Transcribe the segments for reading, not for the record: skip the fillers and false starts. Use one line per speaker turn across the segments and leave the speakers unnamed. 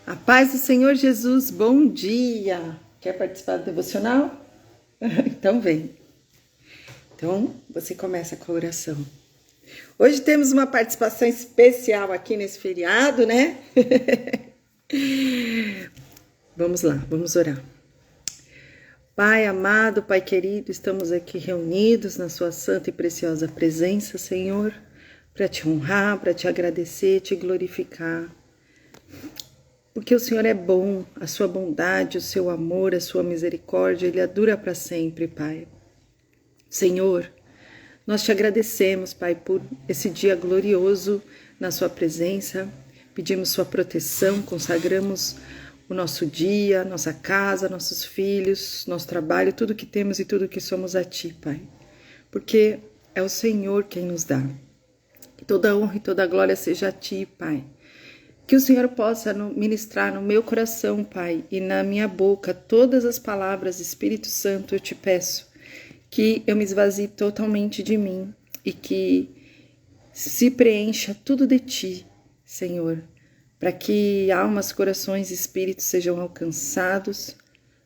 A paz do Senhor Jesus, bom dia! Quer participar do devocional? Então vem. Então, você começa com a oração. Hoje temos uma participação especial aqui nesse feriado, né? Vamos lá, vamos orar. Pai amado, Pai querido, estamos aqui reunidos na sua santa e preciosa presença, Senhor, para te honrar, para te agradecer, te glorificar. Porque o Senhor é bom, a sua bondade, o seu amor, a sua misericórdia, Ele dura para sempre, Pai. Senhor, nós te agradecemos, Pai, por esse dia glorioso na sua presença. Pedimos sua proteção, consagramos o nosso dia, nossa casa, nossos filhos, nosso trabalho, tudo que temos e tudo que somos a Ti, Pai. Porque é o Senhor quem nos dá. Que toda honra e toda glória seja a Ti, Pai. Que o Senhor possa ministrar no meu coração, Pai, e na minha boca todas as palavras, Espírito Santo, eu te peço que eu me esvazie totalmente de mim e que se preencha tudo de Ti, Senhor, para que almas, corações e espíritos sejam alcançados,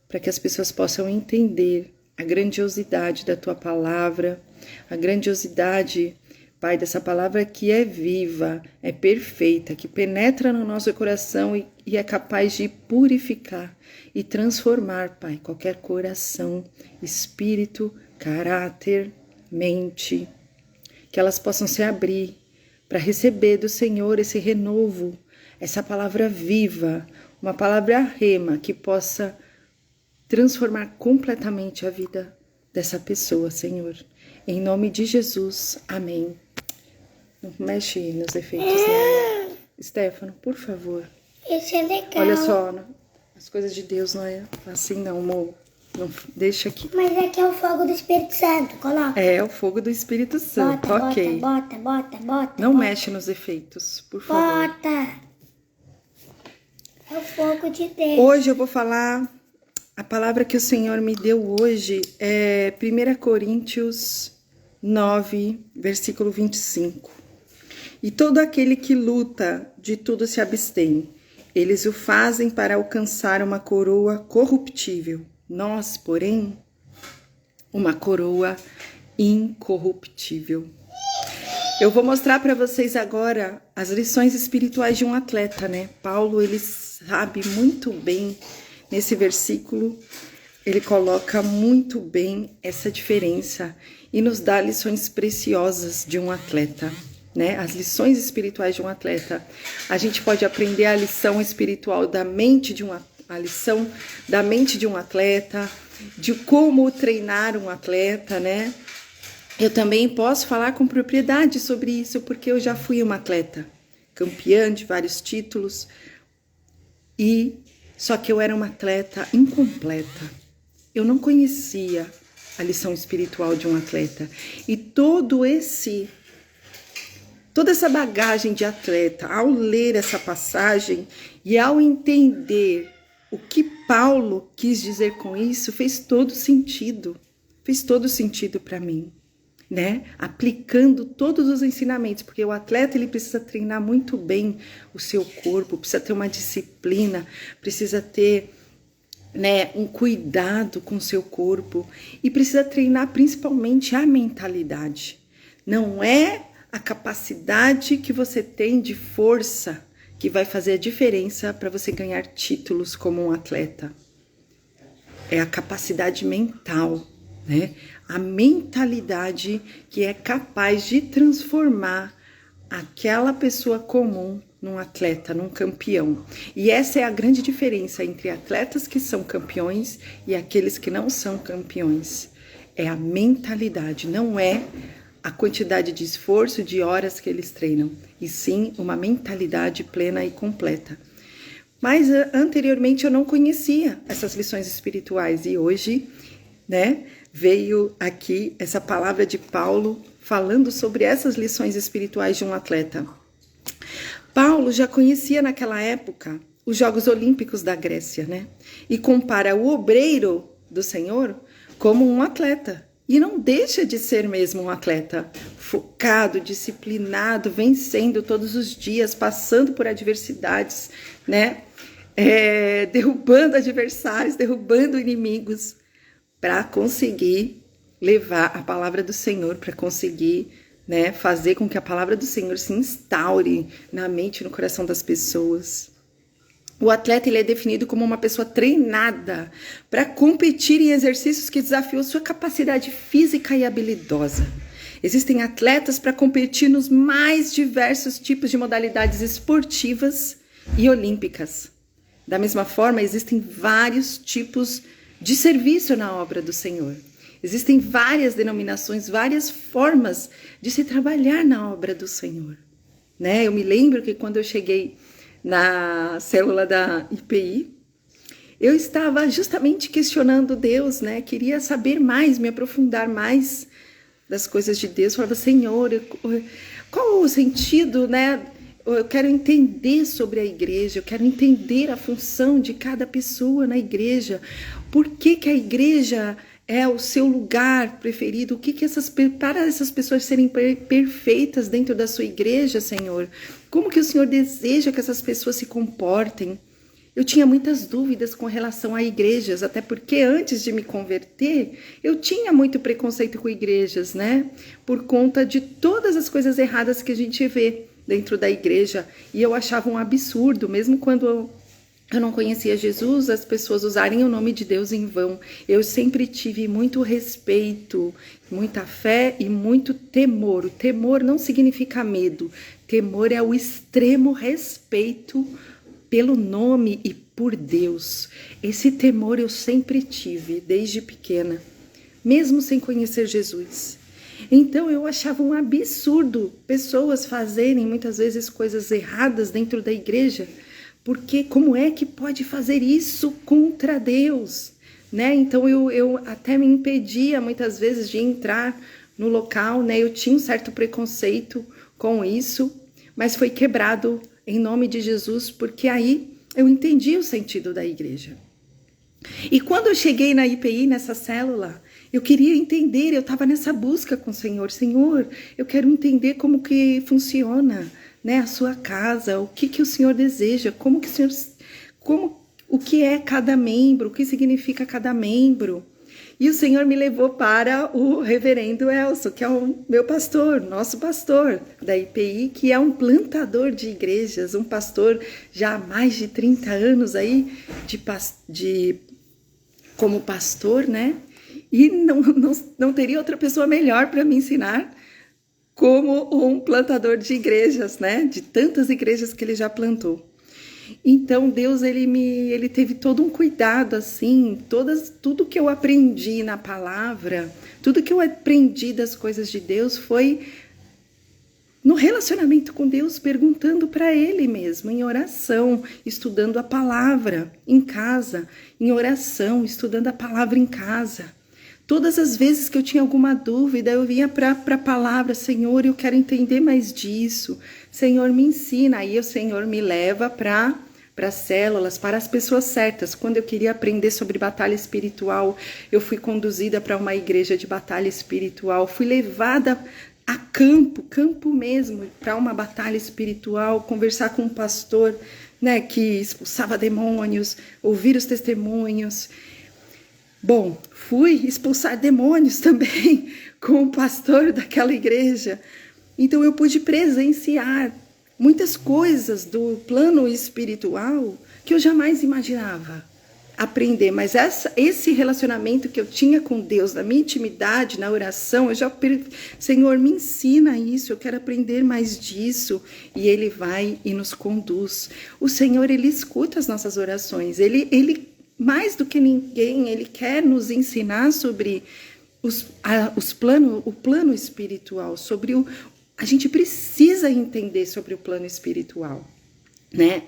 para que as pessoas possam entender a grandiosidade da Tua palavra, a grandiosidade, Pai, dessa palavra que é viva, é perfeita, que penetra no nosso coração e é capaz de purificar e transformar, Pai, qualquer coração, espírito, caráter, mente, que elas possam se abrir para receber do Senhor esse renovo, essa palavra viva, uma palavra rema que possa transformar completamente a vida dessa pessoa, Senhor. Em nome de Jesus, amém. Não mexe nos efeitos, né? Stefano, por favor.
Isso é legal.
Olha só, as coisas de Deus não é assim não, amor. Não, deixa aqui.
Mas aqui é o fogo do Espírito Santo, coloca.
É o fogo do Espírito Santo,
Bota,
ok.
bota.
Não mexe nos efeitos, por favor.
Bota. É o fogo de Deus.
Hoje eu vou falar, a palavra que o Senhor me deu hoje é 1 Coríntios 9, versículo 25. E todo aquele que luta, de tudo se abstém. Eles o fazem para alcançar uma coroa corruptível. Nós, porém, uma coroa incorruptível. Eu vou mostrar para vocês agora as lições espirituais de um atleta, né? Paulo, ele sabe muito bem, nesse versículo, ele coloca muito bem essa diferença e nos dá lições preciosas de um atleta. Né? As lições espirituais de um atleta. A gente pode aprender a lição espiritual da mente de a lição da mente de um atleta, de como treinar um atleta, né? Eu também posso falar com propriedade sobre isso, porque eu já fui uma atleta, campeã de vários títulos, só que eu era uma atleta incompleta. Eu não conhecia a lição espiritual de um atleta. E toda essa bagagem de atleta, ao ler essa passagem e ao entender o que Paulo quis dizer com isso, fez todo sentido para mim, né? Aplicando todos os ensinamentos, porque o atleta ele precisa treinar muito bem o seu corpo, precisa ter uma disciplina, precisa ter, né, um cuidado com o seu corpo e precisa treinar principalmente a mentalidade. Não é a capacidade que você tem de força que vai fazer a diferença para você ganhar títulos como um atleta. É a capacidade mental, né? A mentalidade que é capaz de transformar aquela pessoa comum num atleta, num campeão. E essa é a grande diferença entre atletas que são campeões e aqueles que não são campeões. É a mentalidade, não é a quantidade de esforço, de horas que eles treinam, e sim uma mentalidade plena e completa. Mas anteriormente eu não conhecia essas lições espirituais e hoje, né, veio aqui essa palavra de Paulo falando sobre essas lições espirituais de um atleta. Paulo já conhecia naquela época os Jogos Olímpicos da Grécia, né? E compara o obreiro do Senhor como um atleta. E não deixa de ser mesmo um atleta focado, disciplinado, vencendo todos os dias, passando por adversidades, né? derrubando adversários, derrubando inimigos, para conseguir levar a palavra do Senhor, para conseguir, né, fazer com que a palavra do Senhor se instaure na mente e no coração das pessoas. O atleta ele é definido como uma pessoa treinada para competir em exercícios que desafiam sua capacidade física e habilidosa. Existem atletas para competir nos mais diversos tipos de modalidades esportivas e olímpicas. Da mesma forma, existem vários tipos de serviço na obra do Senhor. Existem várias denominações, várias formas de se trabalhar na obra do Senhor. Né? Eu me lembro que quando eu cheguei na célula da IPI, eu estava justamente questionando Deus, né? Queria saber mais, me aprofundar mais das coisas de Deus. Eu falava, Senhor, qual o sentido, né? Eu quero entender sobre a igreja, eu quero entender a função de cada pessoa na igreja. Por que que a igreja é o seu lugar preferido? O que que para essas pessoas serem perfeitas dentro da sua igreja, Senhor? Como que o Senhor deseja que essas pessoas se comportem? Eu tinha muitas dúvidas com relação a igrejas, até porque antes de me converter, eu tinha muito preconceito com igrejas, né? Por conta de todas as coisas erradas que a gente vê dentro da igreja. E eu achava um absurdo, mesmo quando eu não conhecia Jesus, as pessoas usarem o nome de Deus em vão. Eu sempre tive muito respeito, muita fé e muito temor. O temor não significa medo. Temor é o extremo respeito pelo nome e por Deus. Esse temor eu sempre tive, desde pequena, mesmo sem conhecer Jesus. Então eu achava um absurdo pessoas fazerem muitas vezes coisas erradas dentro da igreja, porque como é que pode fazer isso contra Deus? Né? Então eu até me impedia muitas vezes de entrar no local, né? Eu tinha um certo preconceito com isso, mas foi quebrado em nome de Jesus, porque aí eu entendi o sentido da igreja. E quando eu cheguei na IPI, nessa célula, eu queria entender, eu estava nessa busca com o Senhor. Senhor, eu quero entender como que funciona, né, a sua casa, o que o Senhor deseja, como que o Senhor, o que é cada membro, o que significa cada membro. E o Senhor me levou para o reverendo Elson, que é o meu pastor, nosso pastor da IPI, que é um plantador de igrejas, um pastor já há mais de 30 anos aí como pastor, né? E não teria outra pessoa melhor para me ensinar como um plantador de igrejas, né? De tantas igrejas que ele já plantou. Então Deus ele teve todo um cuidado assim, tudo que eu aprendi na palavra, tudo que eu aprendi das coisas de Deus foi no relacionamento com Deus, perguntando para Ele mesmo, em oração, estudando a palavra em casa, em oração, estudando a palavra em casa. Todas as vezes que eu tinha alguma dúvida, eu vinha para a palavra, Senhor, eu quero entender mais disso. Senhor, me ensina. Aí o Senhor me leva para as células, para as pessoas certas. Quando eu queria aprender sobre batalha espiritual, eu fui conduzida para uma igreja de batalha espiritual. Fui levada a campo mesmo, para uma batalha espiritual, conversar com um pastor, né, que expulsava demônios, ouvir os testemunhos. Bom, fui expulsar demônios também com o pastor daquela igreja. Então eu pude presenciar muitas coisas do plano espiritual que eu jamais imaginava aprender. Mas esse relacionamento que eu tinha com Deus, na minha intimidade, na oração, Senhor, me ensina isso, eu quero aprender mais disso. E Ele vai e nos conduz. O Senhor, Ele escuta as nossas orações. Ele mais do que ninguém, Ele quer nos ensinar sobre o plano espiritual, sobre a gente precisa entender sobre o plano espiritual, né?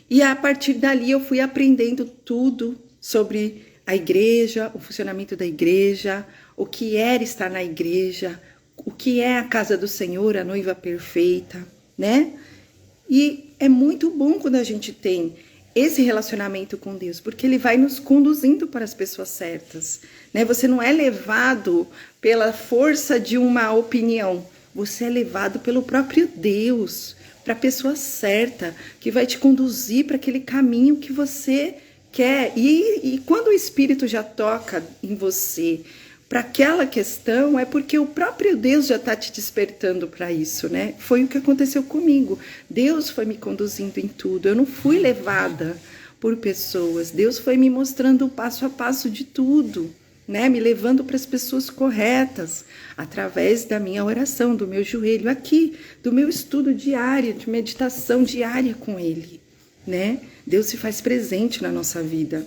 E a partir dali eu fui aprendendo tudo sobre a igreja, o funcionamento da igreja, o que era estar na igreja, o que é a casa do Senhor, a noiva perfeita, né? E é muito bom quando a gente tem esse relacionamento com Deus, porque Ele vai nos conduzindo para as pessoas certas, né? Você não é levado pela força de uma opinião, você é levado pelo próprio Deus, para a pessoa certa, que vai te conduzir para aquele caminho que você quer. E quando o Espírito já toca em você para aquela questão, é porque o próprio Deus já está te despertando para isso, né? Foi o que aconteceu comigo. Deus foi me conduzindo em tudo. Eu não fui levada por pessoas. Deus foi me mostrando o passo a passo de tudo, né? Me levando para as pessoas corretas, através da minha oração, do meu joelho aqui, do meu estudo diário, de meditação diária com Ele, né? Deus se faz presente na nossa vida.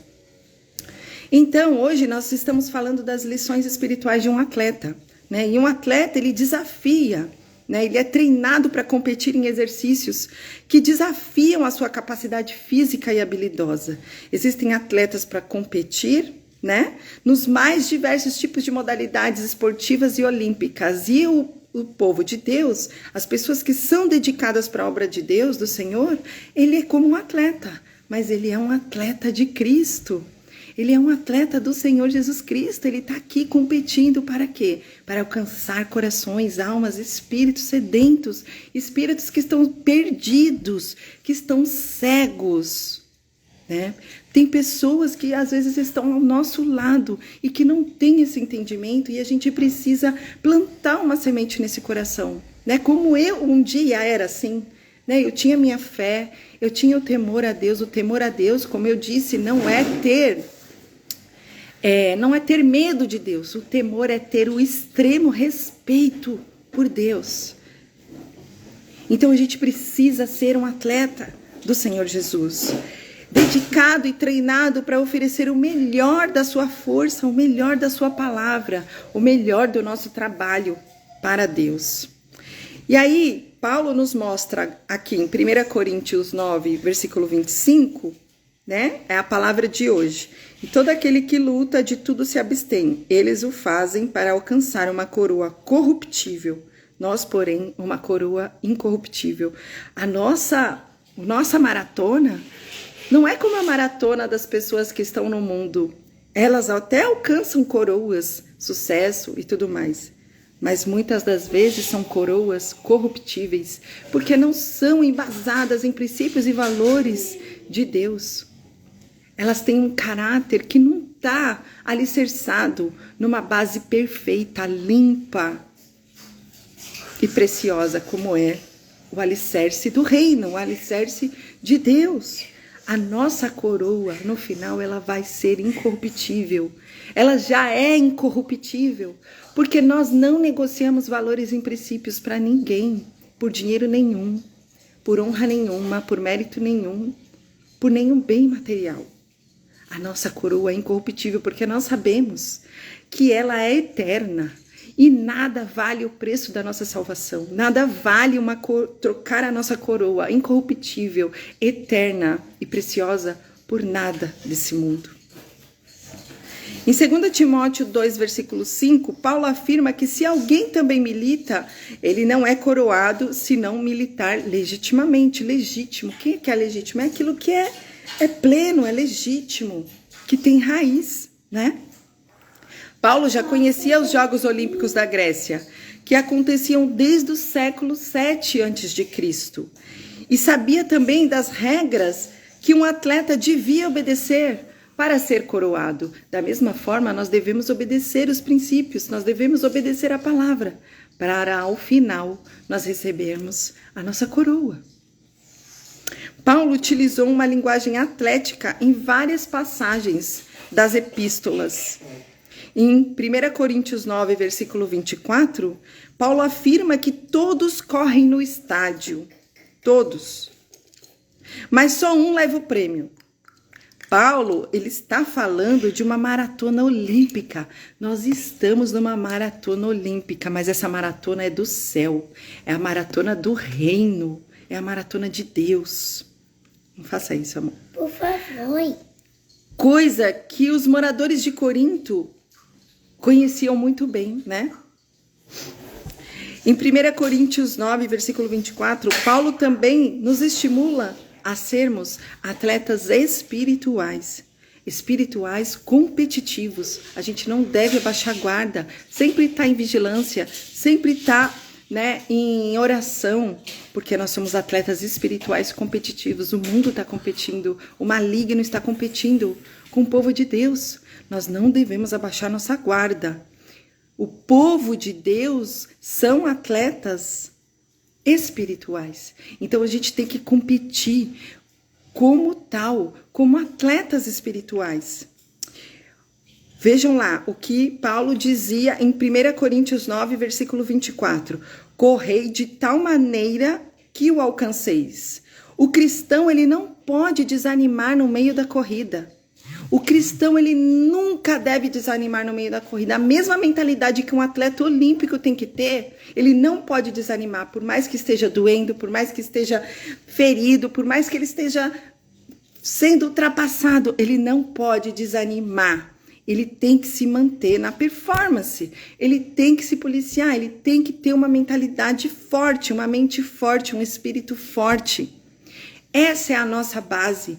Então, hoje nós estamos falando das lições espirituais de um atleta, né? E um atleta, ele desafia, né? Ele é treinado para competir em exercícios que desafiam a sua capacidade física e habilidosa. Existem atletas para competir, né? Nos mais diversos tipos de modalidades esportivas e olímpicas. E o povo de Deus, as pessoas que são dedicadas para a obra de Deus, do Senhor, ele é como um atleta, mas ele é um atleta de Cristo. Ele é um atleta do Senhor Jesus Cristo. Ele está aqui competindo para quê? Para alcançar corações, almas, espíritos sedentos, espíritos que estão perdidos, que estão cegos, né? Tem pessoas que às vezes estão ao nosso lado e que não têm esse entendimento, e a gente precisa plantar uma semente nesse coração, né? Como eu um dia era assim, né? Eu tinha minha fé, eu tinha o temor a Deus. O temor a Deus, como eu disse, não é ter medo de Deus. O temor é ter o extremo respeito por Deus. Então a gente precisa ser um atleta do Senhor Jesus, dedicado e treinado para oferecer o melhor da sua força, o melhor da sua palavra, o melhor do nosso trabalho para Deus. E aí, Paulo nos mostra aqui em 1 Coríntios 9, versículo 25, né? É a palavra de hoje. E todo aquele que luta de tudo se abstém. Eles o fazem para alcançar uma coroa corruptível. Nós, porém, uma coroa incorruptível. A nossa maratona não é como a maratona das pessoas que estão no mundo. Elas até alcançam coroas, sucesso e tudo mais. Mas muitas das vezes são coroas corruptíveis, porque não são embasadas em princípios e valores de Deus. Elas têm um caráter que não está alicerçado numa base perfeita, limpa e preciosa, como é o alicerce do reino, o alicerce de Deus. A nossa coroa, no final, ela vai ser incorruptível. Ela já é incorruptível, porque nós não negociamos valores e princípios para ninguém, por dinheiro nenhum, por honra nenhuma, por mérito nenhum, por nenhum bem material. A nossa coroa é incorruptível porque nós sabemos que ela é eterna e nada vale o preço da nossa salvação. Nada vale trocar a nossa coroa incorruptível, eterna e preciosa por nada desse mundo. Em 2 Timóteo 2, versículo 5, Paulo afirma que se alguém também milita, ele não é coroado se não militar legitimamente. Legítimo. O que é legítimo? É aquilo que é pleno, é legítimo, que tem raiz, né? Paulo já conhecia os Jogos Olímpicos da Grécia, que aconteciam desde o século 7 a.C. E sabia também das regras que um atleta devia obedecer para ser coroado. Da mesma forma, nós devemos obedecer os princípios, nós devemos obedecer a palavra, para ao final nós recebermos a nossa coroa. Paulo utilizou uma linguagem atlética em várias passagens das epístolas. Em 1 Coríntios 9, versículo 24, Paulo afirma que todos correm no estádio, todos, mas só um leva o prêmio. Paulo, ele está falando de uma maratona olímpica. Nós estamos numa maratona olímpica, mas essa maratona é do céu, é a maratona do reino, é a maratona de Deus. Não faça isso, amor.
Por favor.
Coisa que os moradores de Corinto conheciam muito bem, né? Em 1 Coríntios 9, versículo 24, Paulo também nos estimula a sermos atletas espirituais competitivos. A gente não deve abaixar a guarda, sempre estar em vigilância, sempre estar né, em oração, porque nós somos atletas espirituais competitivos. O mundo está competindo, o maligno está competindo com o povo de Deus. Nós não devemos abaixar nossa guarda. O povo de Deus são atletas espirituais. Então a gente tem que competir como tal, como atletas espirituais. Vejam lá o que Paulo dizia em 1 Coríntios 9, versículo 24. Correi de tal maneira que o alcanceis. O cristão, ele não pode desanimar no meio da corrida. O cristão, ele nunca deve desanimar no meio da corrida. A mesma mentalidade que um atleta olímpico tem que ter, ele não pode desanimar, por mais que esteja doendo, por mais que esteja ferido, por mais que ele esteja sendo ultrapassado, ele não pode desanimar. Ele tem que se manter na performance, ele tem que se policiar, ele tem que ter uma mentalidade forte, uma mente forte, um espírito forte. Essa é a nossa base,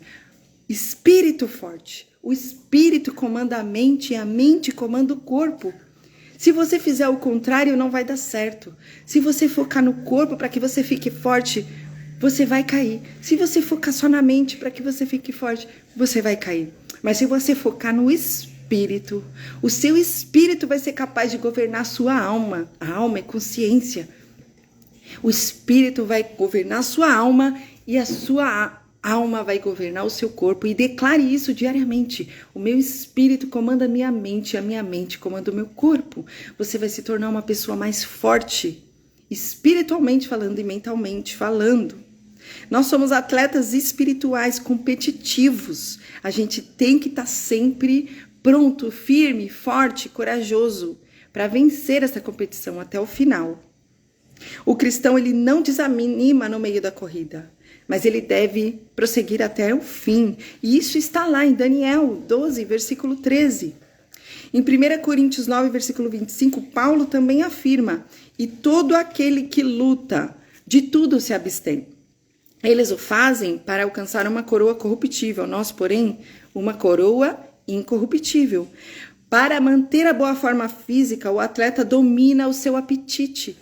espírito forte. O espírito comanda a mente e a mente comanda o corpo. Se você fizer o contrário, não vai dar certo. Se você focar no corpo para que você fique forte, você vai cair. Se você focar só na mente para que você fique forte, você vai cair. Mas se você focar no espírito, o seu espírito vai ser capaz de governar a sua alma. A alma é consciência. O espírito vai governar a sua alma e a sua alma vai governar o seu corpo. E declare isso diariamente. O meu espírito comanda a minha mente comanda o meu corpo. Você vai se tornar uma pessoa mais forte, espiritualmente falando e mentalmente falando. Nós somos atletas espirituais competitivos. A gente tem que estar sempre pronto, firme, forte, corajoso para vencer essa competição até o final. O cristão, ele não desanima no meio da corrida, mas ele deve prosseguir até o fim. E isso está lá em Daniel 12, versículo 13. Em 1 Coríntios 9, versículo 25, Paulo também afirma: e todo aquele que luta, de tudo se abstém. Eles o fazem para alcançar uma coroa corruptível, nós, porém, uma coroa incorruptível. Para manter a boa forma física, o atleta domina o seu apetite.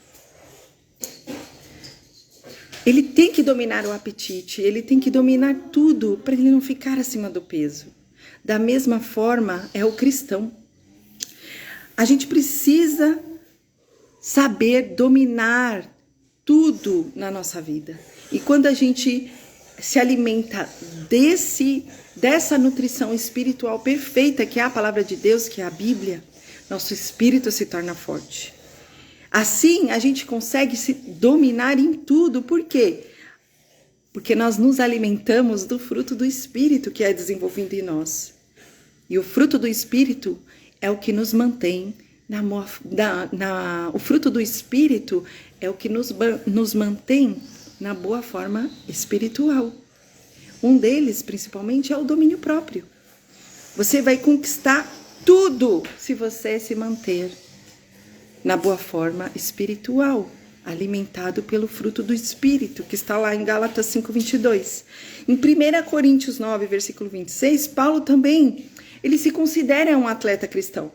Ele tem que dominar o apetite, ele tem que dominar tudo para ele não ficar acima do peso. Da mesma forma é o cristão. A gente precisa saber dominar tudo na nossa vida. E quando a gente se alimenta dessa nutrição espiritual perfeita, que é a palavra de Deus, que é a Bíblia, nosso espírito se torna forte. Assim, a gente consegue se dominar em tudo. Por quê? Porque nós nos alimentamos do fruto do Espírito que é desenvolvido em nós. E o fruto do Espírito é o que nos mantém o fruto do Espírito é o que nos mantém na boa forma espiritual. Um deles, principalmente, é o domínio próprio. Você vai conquistar tudo se você se manter na boa forma espiritual, alimentado pelo fruto do Espírito, que está lá em Gálatas 5:22. Em 1 Coríntios 9, versículo 26, Paulo também, ele se considera um atleta cristão.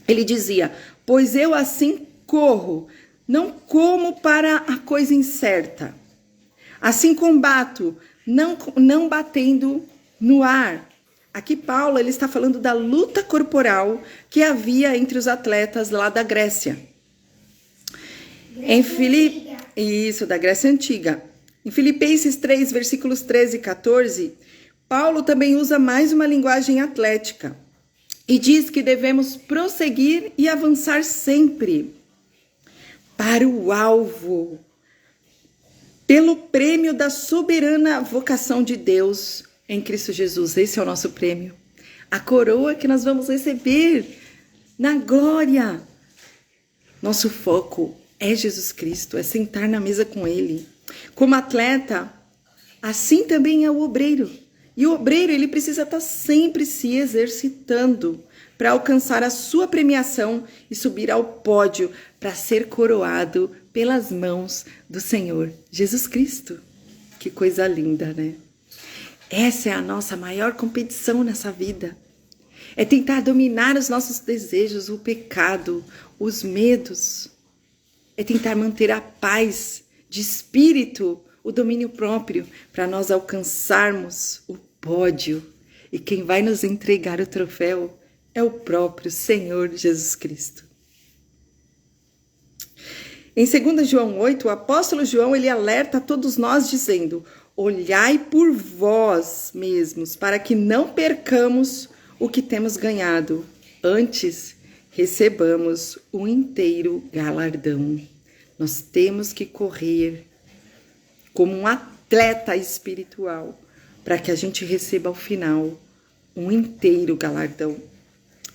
Ele dizia: pois eu assim corro, não como para a coisa incerta. Assim combato, não batendo no ar. Aqui Paulo, ele está falando da luta corporal que havia entre os atletas lá da Grécia. Da Grécia Antiga. Em Filipenses 3, versículos 13 e 14, Paulo também usa mais uma linguagem atlética e diz que devemos prosseguir e avançar sempre para o alvo, pelo prêmio da soberana vocação de Deus em Cristo Jesus. Esse é o nosso prêmio. A coroa que nós vamos receber na glória. Nosso foco é Jesus Cristo, é sentar na mesa com Ele. Como atleta, assim também é o obreiro. E o obreiro, ele precisa estar sempre se exercitando para alcançar a sua premiação e subir ao pódio para ser coroado pelas mãos do Senhor Jesus Cristo. Que coisa linda, né? Essa é a nossa maior competição nessa vida. É tentar dominar os nossos desejos, o pecado, os medos. é tentar manter a paz de espírito, o domínio próprio, para nós alcançarmos o pódio. E quem vai nos entregar o troféu é o próprio Senhor Jesus Cristo. Em 2 João 8, o apóstolo João ele alerta a todos nós dizendo: olhai por vós mesmos, para que não percamos o que temos ganhado. Antes, recebamos o inteiro galardão. Nós temos que correr como um atleta espiritual, para que a gente receba ao final um inteiro galardão.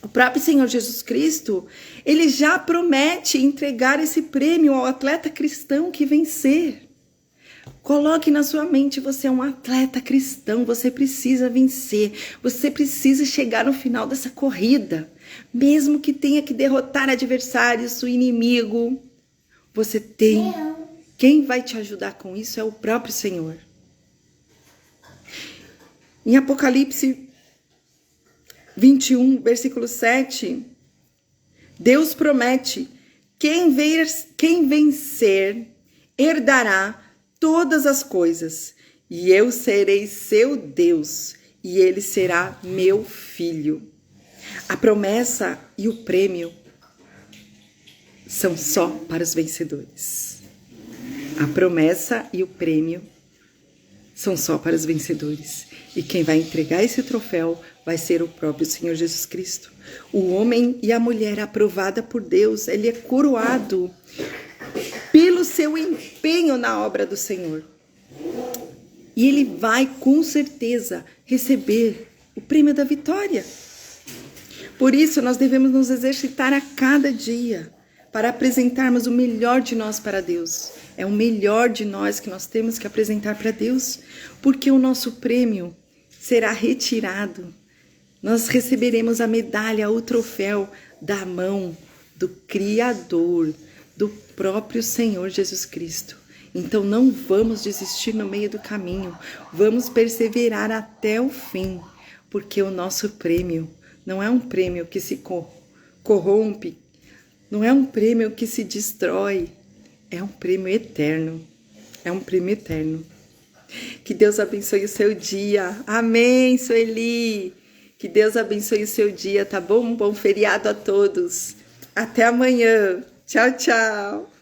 O próprio Senhor Jesus Cristo, ele já promete entregar esse prêmio ao atleta cristão que vencer. Coloque na sua mente, você é um atleta cristão, você precisa vencer, você precisa chegar no final dessa corrida, mesmo que tenha que derrotar adversários, o inimigo, você tem. Quem vai te ajudar com isso é o próprio Senhor. Em Apocalipse 21, versículo 7, Deus promete: quem vencer herdará todas as coisas, e eu serei seu Deus, e ele será meu filho. A promessa e o prêmio são só para os vencedores. A promessa e o prêmio são só para os vencedores. E quem vai entregar esse troféu vai ser o próprio Senhor Jesus Cristo. O homem e a mulher aprovada por Deus, ele é coroado pelo seu empenho na obra do Senhor. E ele vai, com certeza, receber o prêmio da vitória. Por isso, nós devemos nos exercitar a cada dia para apresentarmos o melhor de nós para Deus. É o melhor de nós que nós temos que apresentar para Deus, porque o nosso prêmio será retirado. Nós receberemos a medalha, o troféu da mão do Criador, do próprio Senhor Jesus Cristo. Então não vamos desistir no meio do caminho, vamos perseverar até o fim, porque o nosso prêmio não é um prêmio que se corrompe, não é um prêmio que se destrói, é um prêmio eterno, é um prêmio eterno. Que Deus abençoe o seu dia. Amém, Sueli. Que Deus abençoe o seu dia, tá bom? Um bom feriado a todos. Até amanhã. Tchau, tchau.